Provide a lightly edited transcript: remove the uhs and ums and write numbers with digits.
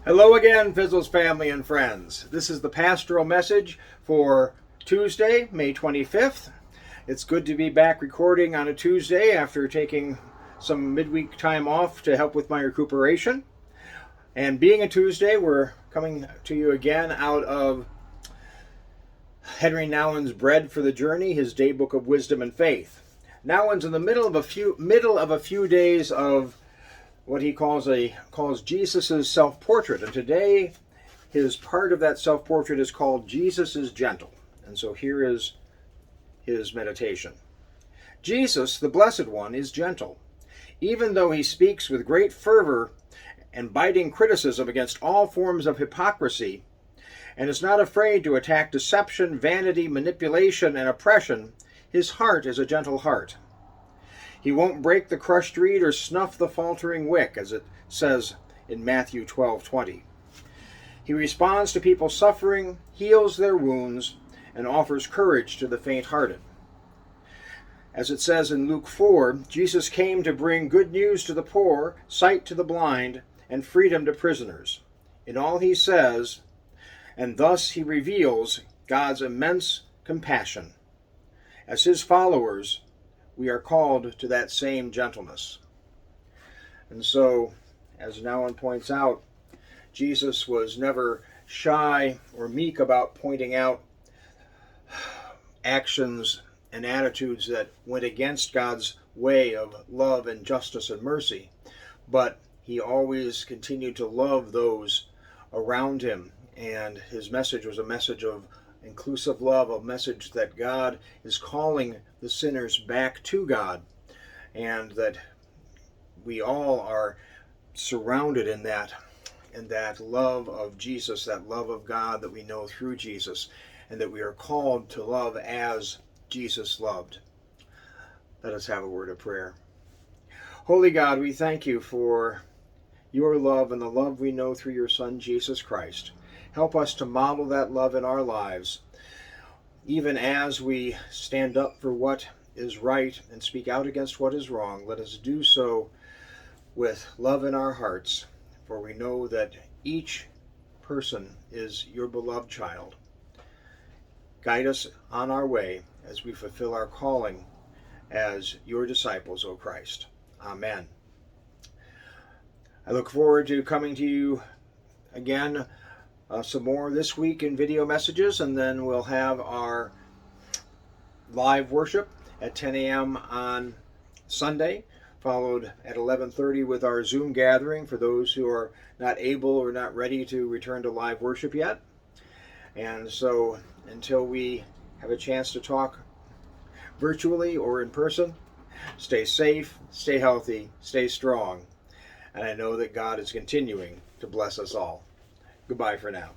Hello again, Fissels family and friends. This is the pastoral message for Tuesday, May 25th. It's good to be back recording on a Tuesday after taking some midweek time off to help with my recuperation. And being a Tuesday, we're coming to you again out of Henri Nouwen's Bread for the Journey, his day book of wisdom and faith. Nouwen's in the middle of a few days of what he calls Jesus' self-portrait. And today, his part of that self-portrait is called Jesus is Gentle. And so here is his meditation. Jesus, the Blessed One, is gentle. Even though he speaks with great fervor and biting criticism against all forms of hypocrisy, and is not afraid to attack deception, vanity, manipulation, and oppression, his heart is a gentle heart. He won't break the crushed reed or snuff the faltering wick, as it says in Matthew 12:20. He responds to people's suffering, heals their wounds, and offers courage to the faint-hearted. As it says in Luke 4, Jesus came to bring good news to the poor, sight to the blind, and freedom to prisoners. In all he says, and thus he reveals God's immense compassion. As his followers, we are called to that same gentleness. And so, as Nouwen points out, Jesus was never shy or meek about pointing out actions and attitudes that went against God's way of love and justice and mercy, but he always continued to love those around him, and his message was a message of inclusive love, a message that God is calling the sinners back to God, and that we all are surrounded in that love of Jesus, that love of God that we know through Jesus, and that we are called to love as Jesus loved. Let us have a word of prayer. Holy God, we thank you for your love and the love we know through your Son, Jesus Christ. Help us to model that love in our lives, even as we stand up for what is right and speak out against what is wrong. Let us do so with love in our hearts, for we know that each person is your beloved child. Guide us on our way as we fulfill our calling as your disciples, O Christ. Amen. I look forward to coming to you again some more this week in video messages, and then we'll have our live worship at 10 a.m. on Sunday, followed at 11:30 with our Zoom gathering for those who are not able or not ready to return to live worship yet. And so until we have a chance to talk virtually or in person, stay safe, stay healthy, stay strong, and I know that God is continuing to bless us all. Goodbye for now.